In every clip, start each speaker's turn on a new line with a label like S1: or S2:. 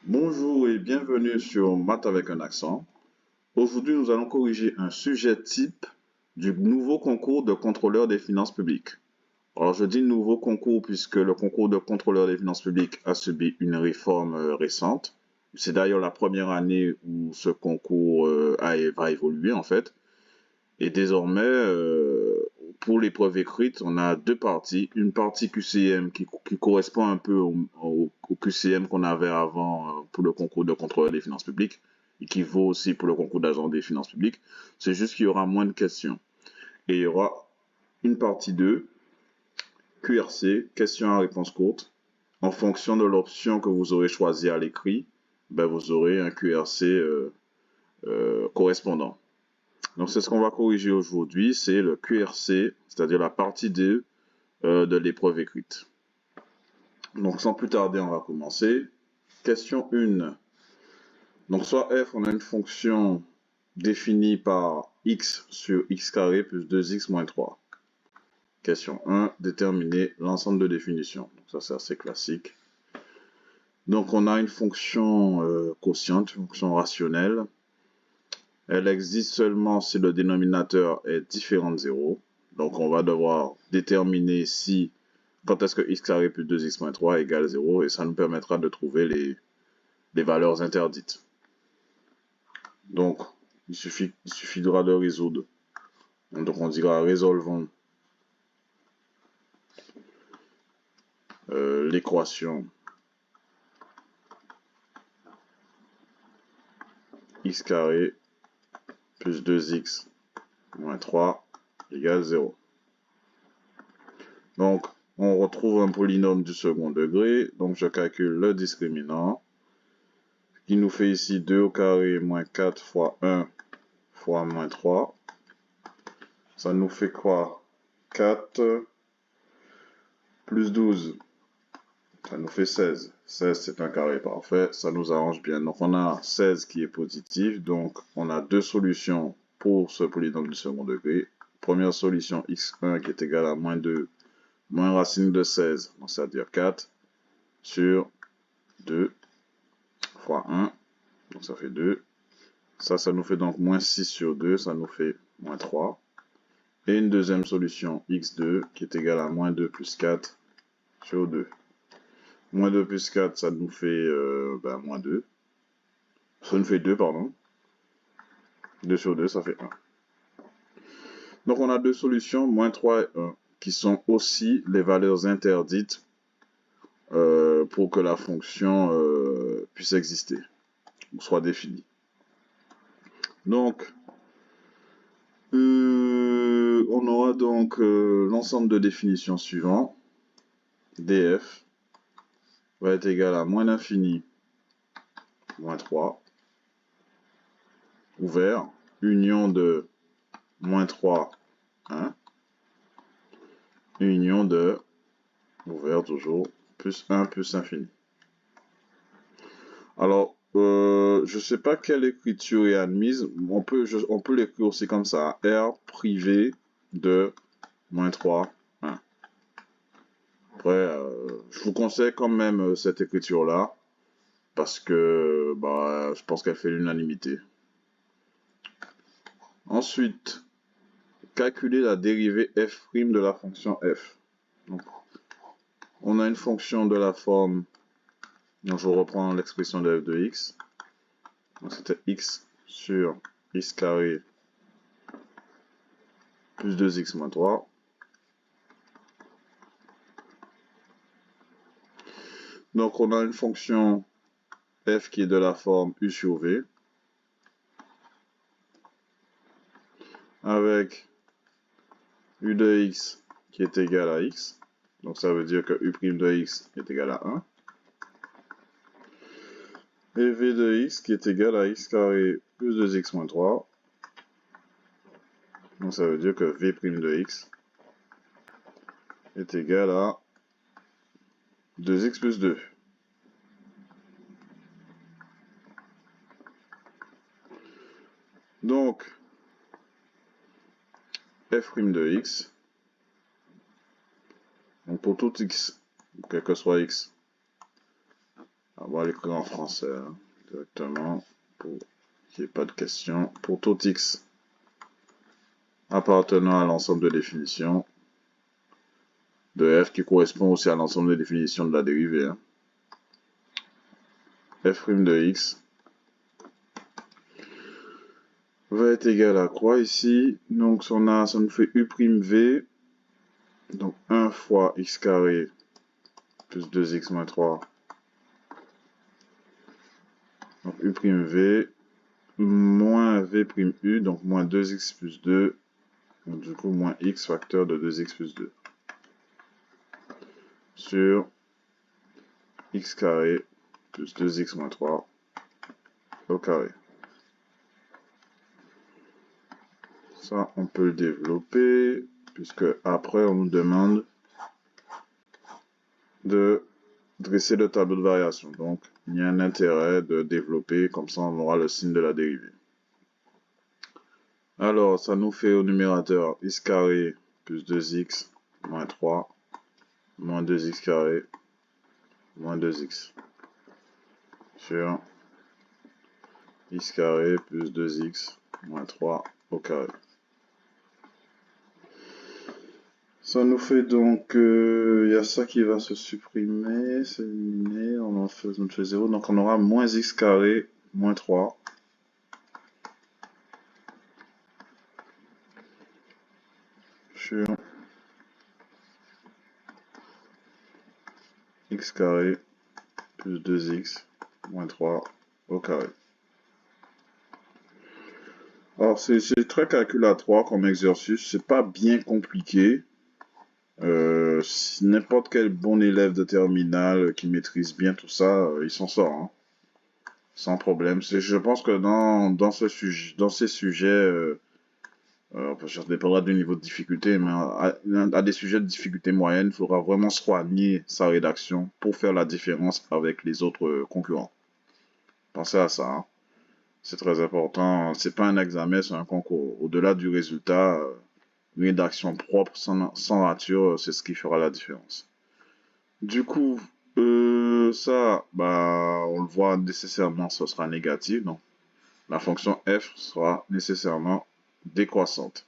S1: Bonjour et bienvenue sur Maths avec un accent. Aujourd'hui, nous allons corriger un sujet type du nouveau concours de contrôleur des finances publiques. Alors, je dis nouveau concours puisque le concours de contrôleur des finances publiques a subi une réforme récente. C'est d'ailleurs la première année où ce concours va évoluer en fait. Et désormais, pour l'épreuve écrite, on a deux parties. Une partie QCM qui correspond un peu au QCM qu'on avait avant pour le concours de contrôleur des finances publiques et qui vaut aussi pour le concours d'agent des finances publiques. C'est juste qu'il y aura moins de questions. Et il y aura une partie 2, QRC, questions à réponse courte. En fonction de l'option que vous aurez choisie à l'écrit, vous aurez un QRC correspondant. Donc c'est ce qu'on va corriger aujourd'hui, c'est le QRC, c'est-à-dire la partie 2 de l'épreuve écrite. Donc sans plus tarder, on va commencer. Question 1. Donc soit f, on a une fonction définie par x sur x carré plus 2x moins 3. Question 1, déterminer l'ensemble de définitions. Donc ça c'est assez classique. Donc on a une fonction quotiente, une fonction rationnelle. Elle existe seulement si le dénominateur est différent de 0. Donc on va devoir déterminer si quand est-ce que x carré plus 2x moins 3 égale 0 et ça nous permettra de trouver les valeurs interdites. Donc il suffira de résoudre. Donc on dira résolvons l'équation x carré plus 2x moins 3 égale 0. Donc, on retrouve un polynôme du second degré. Donc, je calcule le discriminant qui nous fait ici 2 au carré moins 4 fois 1 fois moins 3. Ça nous fait quoi? 4 plus 12. Ça nous fait 16. 16, c'est un carré parfait. Ça nous arrange bien. Donc, on a 16 qui est positif. Donc, on a deux solutions pour ce polynôme du second degré. Première solution, x1 qui est égal à moins 2 moins racine de 16, c'est-à-dire 4 sur 2 fois 1, donc ça fait 2. Ça nous fait donc moins 6 sur 2, ça nous fait moins 3. Et une deuxième solution, x2, qui est égal à moins 2 plus 4 sur 2. Moins 2 plus 4, ça nous fait moins 2. Ça nous fait 2, pardon. 2 sur 2, ça fait 1. Donc on a deux solutions, moins 3 et 1, qui sont aussi les valeurs interdites pour que la fonction puisse exister, ou soit définie. Donc, on aura donc l'ensemble de définitions suivants. df va être égal à moins l'infini moins 3, ouvert, union de moins 3, 1, union de, ouvert toujours, plus 1 plus infini. Alors, je ne sais pas quelle écriture est admise. On peut l'écrire aussi comme ça. R privé de moins 3, 1. Après, je vous conseille quand même cette écriture-là. Parce que je pense qu'elle fait l'unanimité. Ensuite, calculer la dérivée f' de la fonction f. Donc, on a une fonction de la forme, donc je reprends l'expression de f de x. Donc c'était x sur x carré plus 2x moins 3. Donc on a une fonction f qui est de la forme u sur v, avec u de x qui est égal à x. Donc ça veut dire que u' de x est égal à 1. Et v de x qui est égal à x carré plus 2x moins 3. Donc ça veut dire que v' de x est égal à 2x plus 2. Donc, f' de x, donc pour tout x, quel que soit x, va l'écrire en français hein, directement pour qu'il n'y ait pas de questions. Pour tout x appartenant à l'ensemble de définitions de f qui correspond aussi à l'ensemble de définitions de la dérivée. Hein. F' de x va être égal à quoi ici? Donc ça nous fait u'v, donc 1 fois x carré plus 2x moins 3. Donc u'v moins v'u, donc moins 2x plus 2, donc du coup moins x facteur de 2x plus 2. Sur x carré plus 2x moins 3 au carré. Ça, on peut le développer, puisque après, on nous demande de dresser le tableau de variation. Donc, il y a un intérêt de développer, comme ça, on aura le signe de la dérivée. Alors, ça nous fait au numérateur x carré plus 2x moins 3 moins 2x carré moins 2x sur x carré plus 2x moins 3 au carré. Ça nous fait donc, il y a ça qui va se supprimer, c'est éliminé, on en fait 0, donc on aura moins x carré moins 3 sur x carré plus 2x moins 3 au carré. Alors c'est très calculatoire comme exercice, c'est pas bien compliqué. N'importe quel bon élève de terminale qui maîtrise bien tout ça, il s'en sort, hein, sans problème. Je pense que dans ces sujets, ça dépendra du niveau de difficulté, mais à des sujets de difficulté moyenne, il faudra vraiment soigner sa rédaction pour faire la différence avec les autres concurrents. Pensez à ça, hein. C'est très important. C'est pas un examen, c'est un concours. Au-delà du résultat, une rédaction propre, sans rature, c'est ce qui fera la différence. Du coup, ça, bah, on le voit nécessairement, ce sera négatif. Donc, la fonction f sera nécessairement décroissante.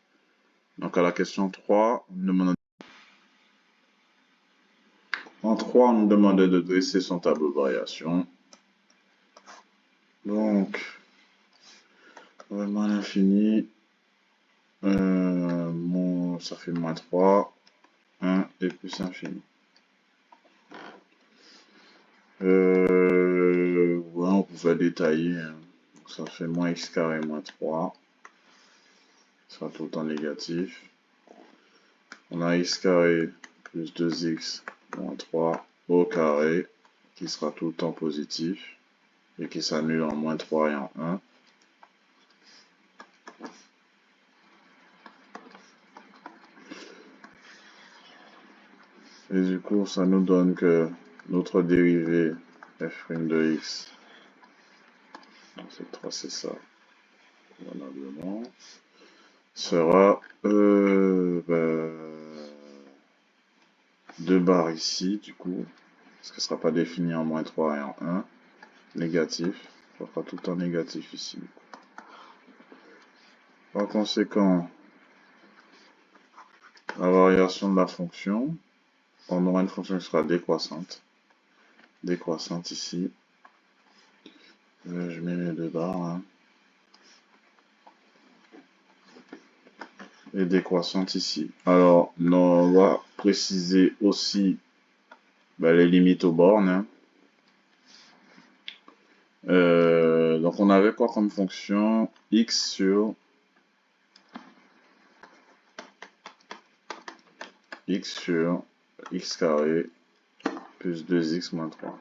S1: Donc, à la question 3, en 3, on nous demandait de dresser son tableau de variation. Donc, vraiment à l'infini, ça fait moins 3, 1 et plus infini. Ouais, on pouvait détailler. Hein. Donc, ça fait moins x carré moins 3. Ça sera tout le temps négatif. On a x carré plus 2x moins 3 au carré qui sera tout le temps positif et qui s'annule en moins 3 et en 1. Et du coup, ça nous donne que notre dérivée f' de x, c'est tracer ça convenablement, sera 2 barres ici, du coup, parce qu'elle ne sera pas définie en moins 3 et en 1, négatif, ça fera tout le temps négatif ici. Par conséquent, la variation de la fonction, on aura une fonction qui sera décroissante. Décroissante ici. Je mets les 2 barres. Hein. Et décroissante ici. Alors, on va préciser aussi les limites aux bornes. Hein. Donc, on avait quoi comme fonction? X sur x carré plus 2x moins 3.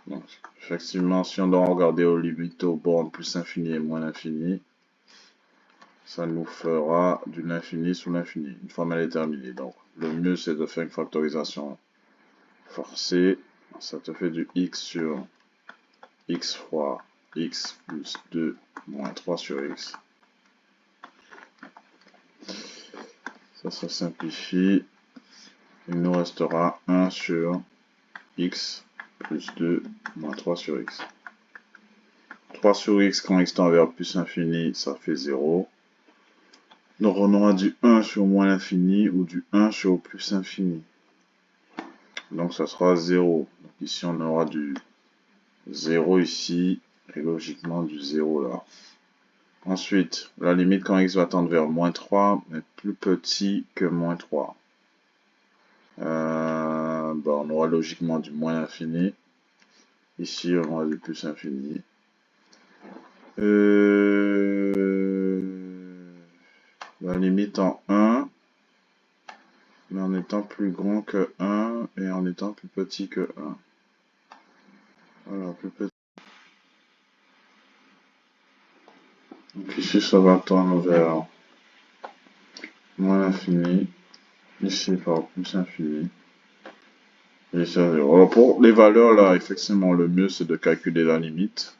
S1: Donc, effectivement, si on doit regarder aux limites aux bornes plus infini et moins l'infini, ça nous fera de l'infini sous l'infini, une fois elle est terminée. Donc, le mieux, c'est de faire une factorisation forcée. Ça te fait du x sur x fois x plus 2 moins 3 sur x. Ça se simplifie. Il nous restera 1 sur x plus 2 moins 3 sur x. 3 sur x quand x tend vers plus infini, ça fait 0. Donc on aura du 1 sur moins l'infini ou du 1 sur plus infini. Donc ça sera 0. Donc ici on aura du 0 ici et logiquement du 0 là. Ensuite, la limite quand x va tendre vers moins 3 est plus petit que moins 3. On aura logiquement du moins l'infini. Ici, on aura du plus infini. La limite en 1, mais en étant plus grand que 1 et en étant plus petit que 1. Voilà, plus petit. Donc ici, ça va tendre vers moins l'infini. Ici, par plus infini. Et ça, 0. Alors pour les valeurs là, effectivement, le mieux c'est de calculer la limite.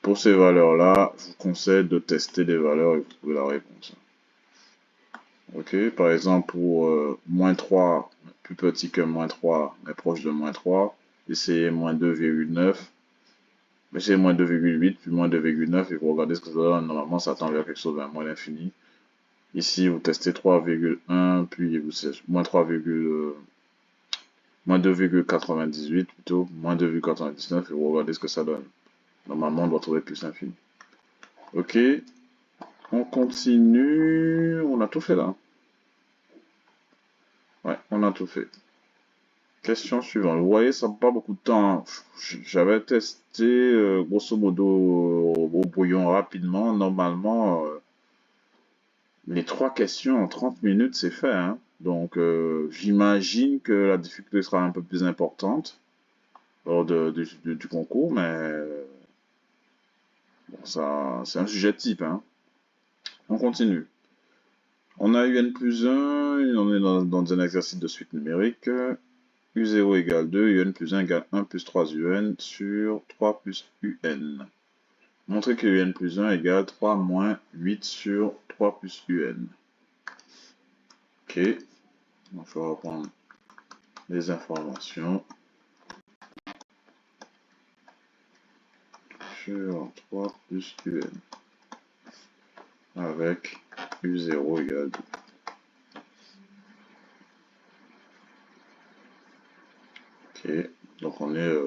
S1: Pour ces valeurs-là, je vous conseille de tester les valeurs et vous trouvez la réponse. Ok, par exemple, pour moins 3, plus petit que moins 3, mais proche de moins 3, essayez moins 2,9. Essayez moins 2,8, puis moins 2,9, et vous regardez ce que ça donne. Normalement, ça tend vers quelque chose vers moins l'infini. Ici, vous testez 3,1, puis vous moins 3, moins 2,98 plutôt, moins 2,99, et vous regardez ce que ça donne. Normalement, on doit trouver plus infini. Ok, on continue. On a tout fait là. Ouais, on a tout fait. Question suivante. Vous voyez, ça prend pas beaucoup de temps. J'avais testé grosso modo au brouillon rapidement. Normalement, les 3 questions en 30 minutes, c'est fait. Hein. Donc, j'imagine que la difficulté sera un peu plus importante lors du concours, mais bon, ça, c'est un sujet type. Hein. On continue. On a UN plus 1, on est dans un exercice de suite numérique. U0 égale 2, UN plus 1 égale 1 plus 3 UN sur 3 plus UN. Montrer que UN plus 1 égale 3 moins 8 sur 3 plus UN. Ok, donc je vais reprendre les informations. Sur 3 plus UN. Avec U0 égale 2. Ok, donc on est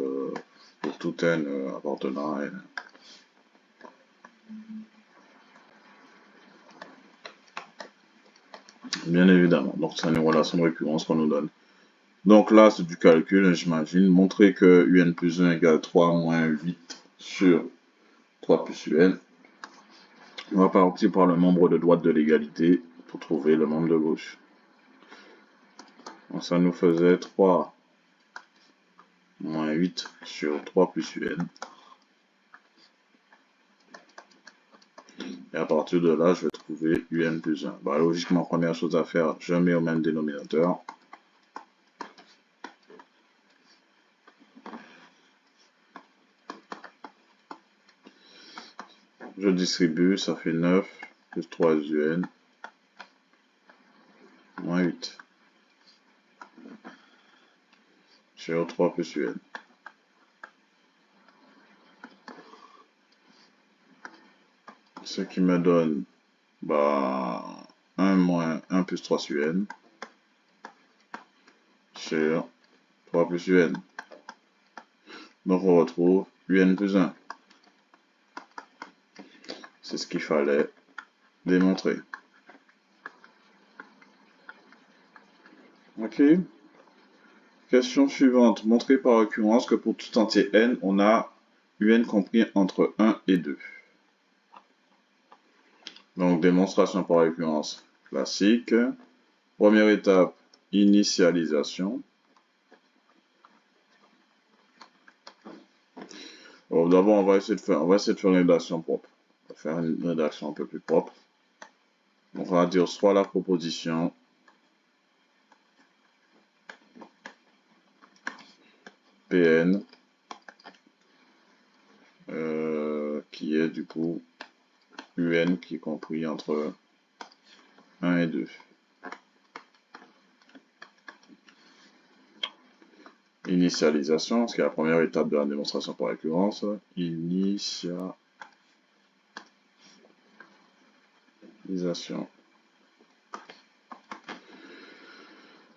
S1: pour tout n appartenant à n. Bien évidemment, donc c'est une relation de récurrence qu'on nous donne. Donc là, c'est du calcul, j'imagine. Montrer que UN plus 1 égale 3 moins 8 sur 3 plus UN. On va partir par le membre de droite de l'égalité pour trouver le membre de gauche. Donc ça nous faisait 3 moins 8 sur 3 plus UN. Et à partir de là, je vais trouver UN plus 1. Bah, logiquement, première chose à faire, je mets au même dénominateur. Je distribue, ça fait 9 plus 3 UN moins 8 sur 3 plus UN. Ce qui me donne 1 moins 1 plus 3 UN sur 3 plus UN. Donc on retrouve UN plus 1. C'est ce qu'il fallait démontrer. Ok. Question suivante. Montrer par occurrence que pour tout entier n, on a UN compris entre 1 et 2. Donc démonstration par occurrence classique. Première étape, initialisation. Bon, d'abord, on va essayer de faire une rédaction propre. On va faire une rédaction un peu plus propre. Donc, on va dire soit la proposition Pn qui est du coup UN qui est compris entre 1 et 2. Initialisation, ce qui est la première étape de la démonstration par récurrence. Initialisation.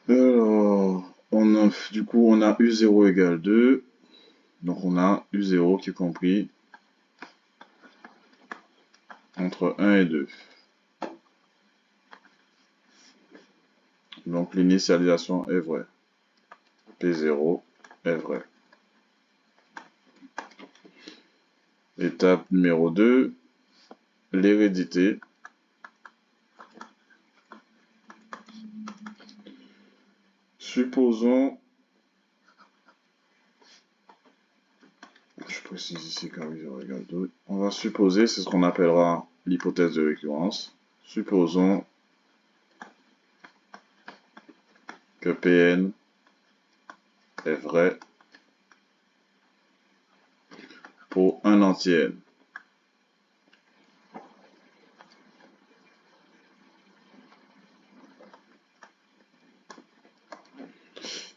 S1: Alors, du coup, on a U0 égale 2. Donc, on a U0 qui est compris entre 1 et 2. Donc, l'initialisation est vraie. P0 est vrai. Étape numéro 2, l'hérédité. Supposons, je précise ici qu'U0 égale 2, on va supposer, c'est ce qu'on appellera l'hypothèse de récurrence. Supposons que Pn est vrai pour un entier n.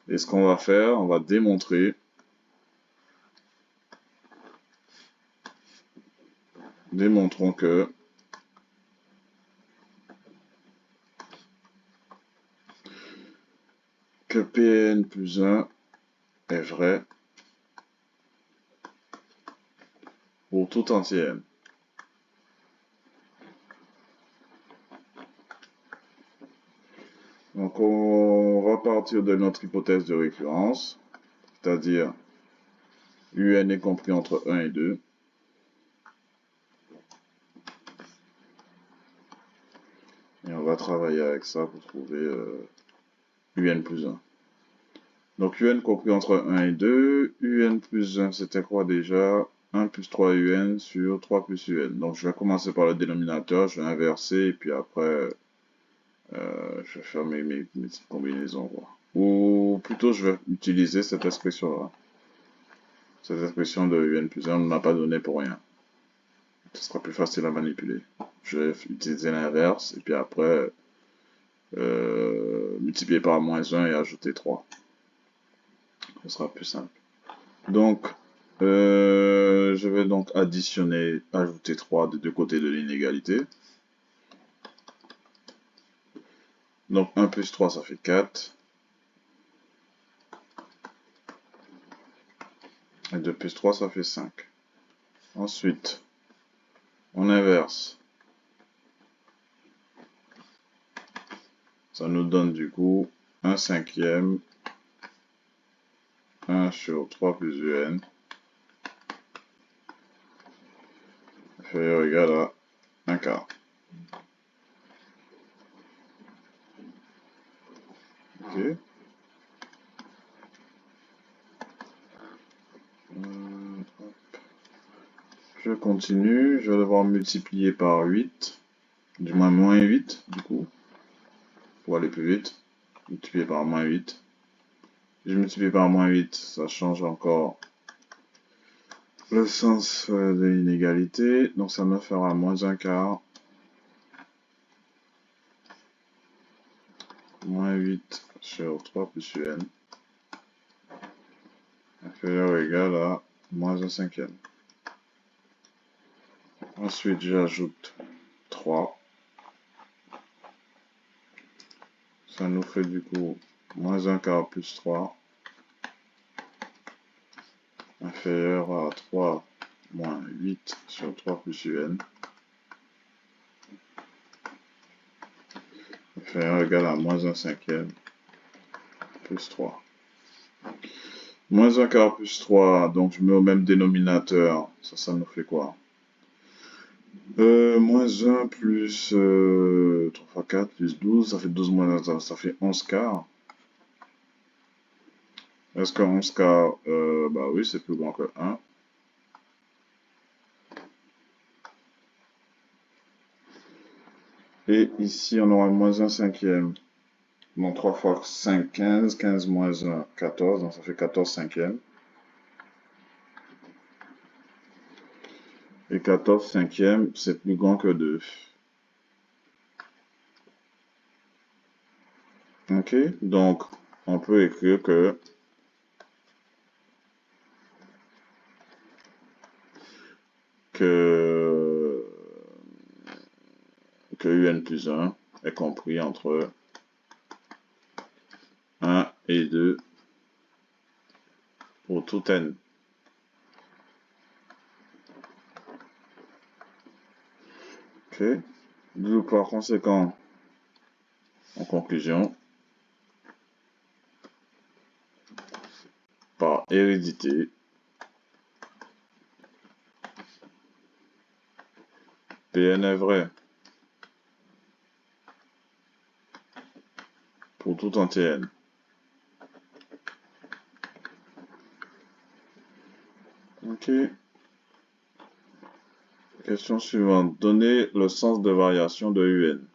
S1: Et ce qu'on va faire, on va démontrer, démontrons que Pn plus 1 est vrai pour tout entier n. Donc on va partir de notre hypothèse de récurrence, c'est-à-dire un est compris entre 1 et 2. Et on va travailler avec ça pour trouver un plus 1. Donc un compris entre 1 et 2, un plus 1 c'était quoi déjà? 1 plus 3 un sur 3 plus un. Donc je vais commencer par le dénominateur, je vais inverser et puis après je vais faire mes petites combinaisons. Quoi. Ou plutôt je vais utiliser cette expression-là. Cette expression de un plus 1 ne m'a pas donné pour rien. Ce sera plus facile à manipuler. Je vais utiliser l'inverse et puis après multiplier par moins 1 et ajouter 3. Ce sera plus simple. Donc, je vais donc additionner, ajouter 3 des deux côtés de l'inégalité. Donc 1 plus 3, ça fait 4. Et 2 plus 3, ça fait 5. Ensuite, on inverse. Ça nous donne du coup 1 cinquième, 1 sur 3 plus un, inférieur ou égal à 1 quart. Ok. Je continue, je vais devoir multiplier par 8, du moins 8 du coup, pour aller plus vite. Multiplier par moins 8. Si je multiplie par moins 8, ça change encore le sens de l'inégalité. Donc ça me fera moins 1 quart. Moins 8 sur 3 plus un. Inférieur ou égal à moins 1 cinquième. Ensuite, j'ajoute 3. Ça nous fait du coup moins 1 quart plus 3. Inférieur à 3 moins 8 sur 3 plus un. Inférieur ou égal à moins 1 cinquième plus 3. Moins 1 quart plus 3, donc je mets au même dénominateur. Ça nous fait quoi? Moins 1 plus 3 fois 4 plus 12, ça fait 12 moins 1, ça fait 11 quarts. Est-ce que 11 quarts, bah oui, c'est plus grand que 1. Et ici, on aura moins 1 cinquième. Donc 3 fois 5, 15. 15 moins 1, 14. Donc ça fait 14 cinquièmes. Et 14 cinquièmes, c'est plus grand que 2. Ok, donc on peut écrire que que un plus 1 est compris entre 1 et 2 pour tout n. Ok. Donc, par conséquent, en conclusion, par hérédité, Pn est vrai pour tout entier n. Ok. Question suivante. Donnez le sens de variation de un.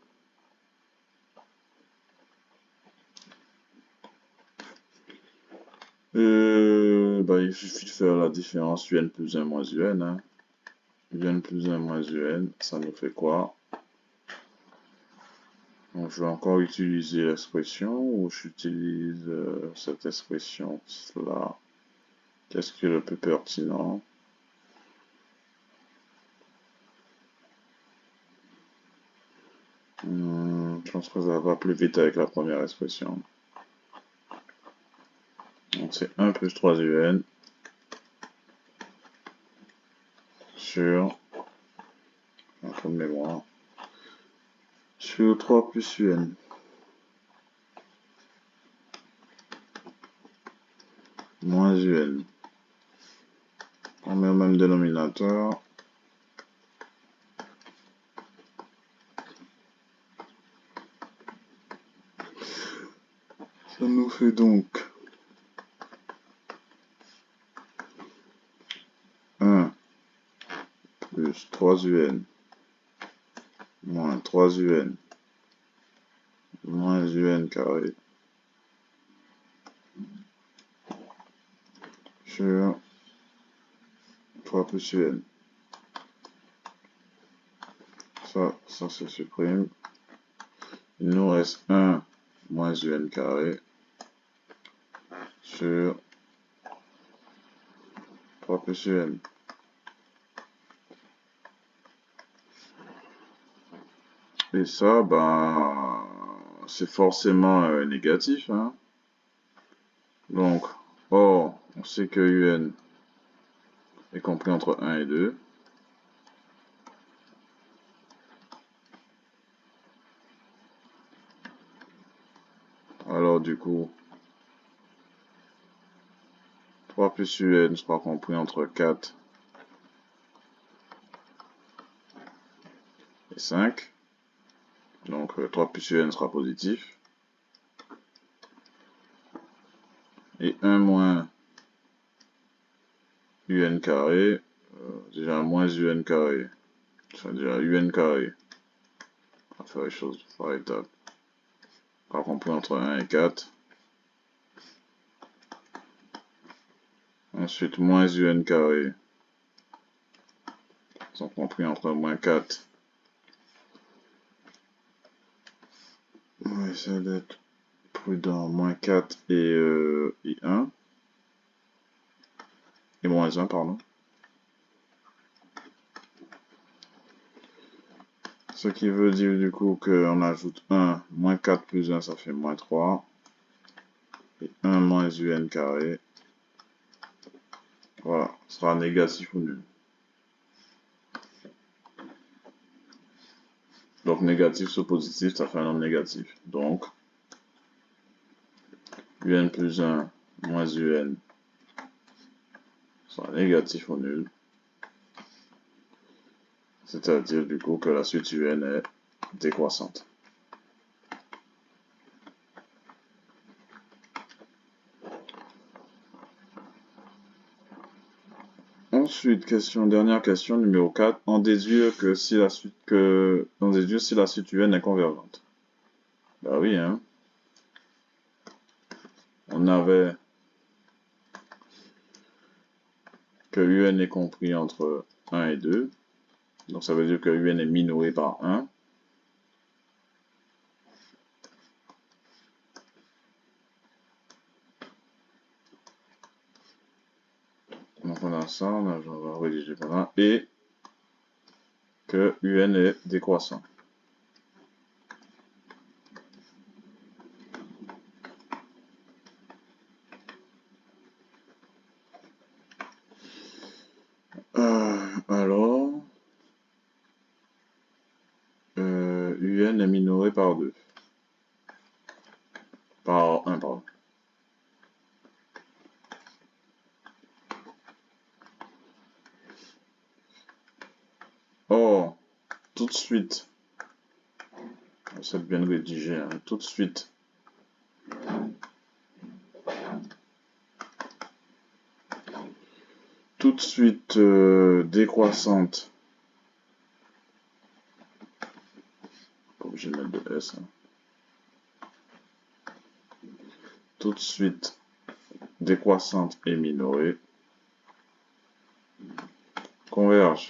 S1: Il suffit de faire la différence un plus 1 moins un. Hein. Un plus 1 moins un, ça nous fait quoi? Donc, je vais encore utiliser l'expression ou j'utilise cette expression-là. Qu'est-ce qui est le plus pertinent? Je pense que ça va plus vite avec la première expression. Donc c'est 1 plus 3 un sur, un peu de mémoire, sur 3 plus un. Moins un. On met au même dénominateur. Ça nous fait donc 1 plus 3 un moins 3 un moins un carré sur 3 plus un. Ça se supprime. Il nous reste 1 moins un carré sur 3 plus un. Et ça, ben, c'est forcément négatif. Hein. Donc, on sait que un est compris entre 1 et 2. Alors, du coup, 3 plus un sera compris entre 4 et 5. Donc, 3 plus un sera positif. Et 1 moins un carré, déjà moins un carré, enfin déjà un carré. On va faire les choses par étapes. Sera compris entre 1 et 4. Ensuite, moins un carré sont compris entre moins 4. On va essayer d'être prudent. Moins 4 et 1. Et moins 1, pardon. Ce qui veut dire du coup qu'on ajoute 1, moins 4 plus 1, ça fait moins 3. Et 1 moins un carré. Voilà, ce sera négatif ou nul. Donc négatif sur positif, ça fait un nombre négatif. Donc, un plus 1 moins un sera négatif ou nul. C'est-à-dire du coup que la suite un est décroissante. Ensuite, dernière question numéro 4. En déduire si la suite un est convergente. Bah oui, hein. On avait que un est compris entre 1 et 2. Donc ça veut dire que un est minoré par 1. Donc on a ça, on va rédiger par là. Et que UN est décroissant. Alors, UN est minoré par 2. Par 1, pardon. Or, tout de suite, c'est bien rédigé, hein, tout de suite, décroissante, pas obligé de mettre de S, hein. Tout de suite décroissante et minorée convergent.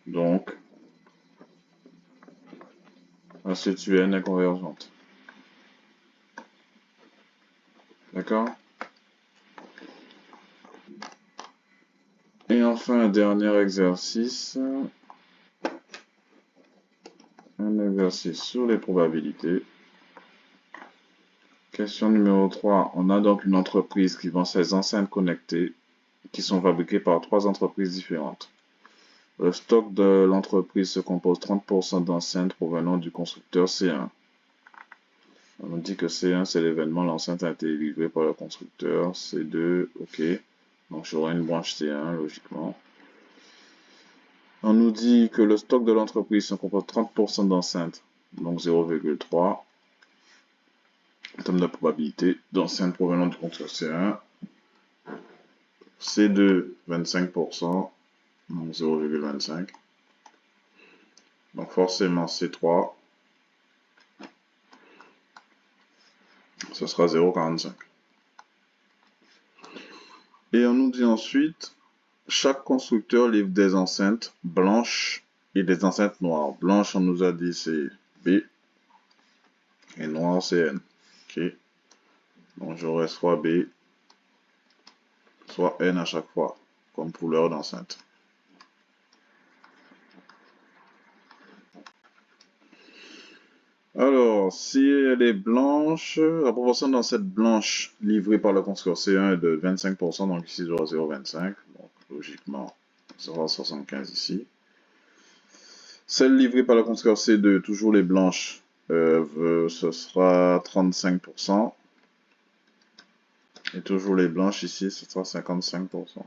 S1: Donc, la suite UN est convergente. D'accord? Et enfin, un dernier exercice. Un exercice sur les probabilités. Question numéro 3. On a donc une entreprise qui vend ses enceintes connectées qui sont fabriquées par 3 entreprises différentes. Le stock de l'entreprise se compose 30% d'enceintes provenant du constructeur C1. On nous dit que C1 c'est l'événement, l'enceinte a été livrée par le constructeur. C2, ok. Donc j'aurai une branche C1 logiquement. On nous dit que le stock de l'entreprise se compose 30% d'enceintes, donc 0,3. En termes de probabilité d'enceintes provenant du constructeur C1. C2, 25%, donc 0,25. Donc forcément C3, ce sera 0,45. Et on nous dit ensuite, chaque constructeur livre des enceintes blanches et des enceintes noires. Blanches, on nous a dit c'est B et noir c'est N. Ok. Donc j'aurai soit B, soit N à chaque fois, comme couleur d'enceinte. Alors, si elle est blanche, la proportion d'enceintes blanches livrées par le constructeur C1 est de 25%, donc ici j'aurai 0,25, donc logiquement 0,75 ici. Celle livrée par le constructeur C2, toujours les blanches, ce sera 35%. Et toujours les blanches ici, ce sera 55%.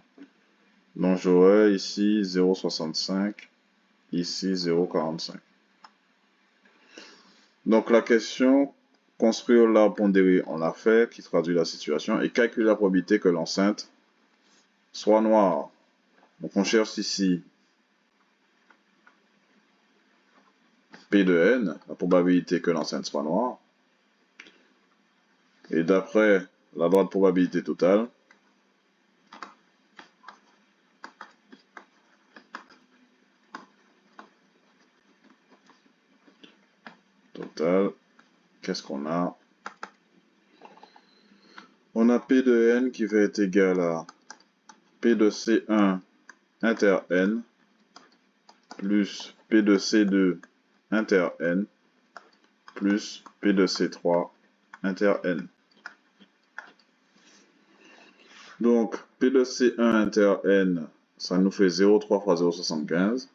S1: Donc j'aurai ici 0,65, ici 0,45. Donc la question, construire l'arbre pondéré, on l'a fait, qui traduit la situation, et calculer la probabilité que l'enceinte soit noire. Donc on cherche ici P de N, la probabilité que l'enceinte soit noire. Et d'après la loi de probabilité totale, qu'est-ce qu'on a? On a P de N qui va être égal à P de C1 inter N plus P de C2 inter N plus P de C3 inter N. Donc, P de C1 inter N, ça nous fait 0,3 fois 0,75.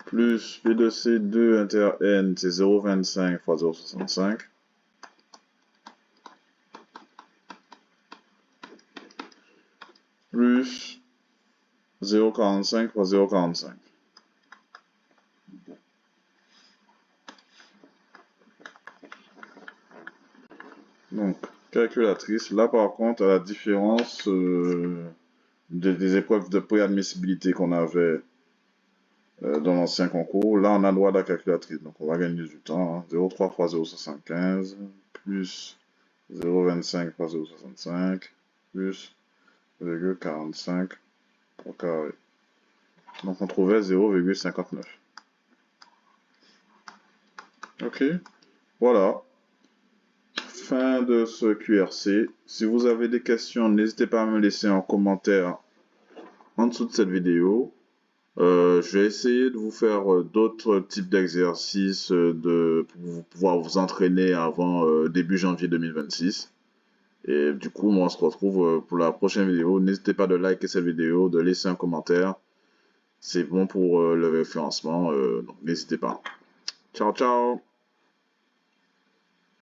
S1: Plus P de C2 inter N, c'est 0,25 fois 0,65. Plus 0,45 fois 0,45. Donc, calculatrice. Là, par contre, à la différence des épreuves de préadmissibilité qu'on avait dans l'ancien concours, là, on a droit à la calculatrice. Donc, on va gagner du temps. Hein. 0,3 fois 0,75 plus 0,25 fois 0,65 plus 0,45 au carré. Donc, on trouvait 0,59. Ok, voilà. fin de ce QRC. Si vous avez des questions, n'hésitez pas à me laisser en commentaire en dessous de cette vidéo. Je vais essayer de vous faire d'autres types d'exercices pour pouvoir vous entraîner avant début janvier 2026. Et du coup, moi, on se retrouve pour la prochaine vidéo. N'hésitez pas de liker cette vidéo, de laisser un commentaire. C'est bon pour le référencement, donc n'hésitez pas. Ciao, ciao!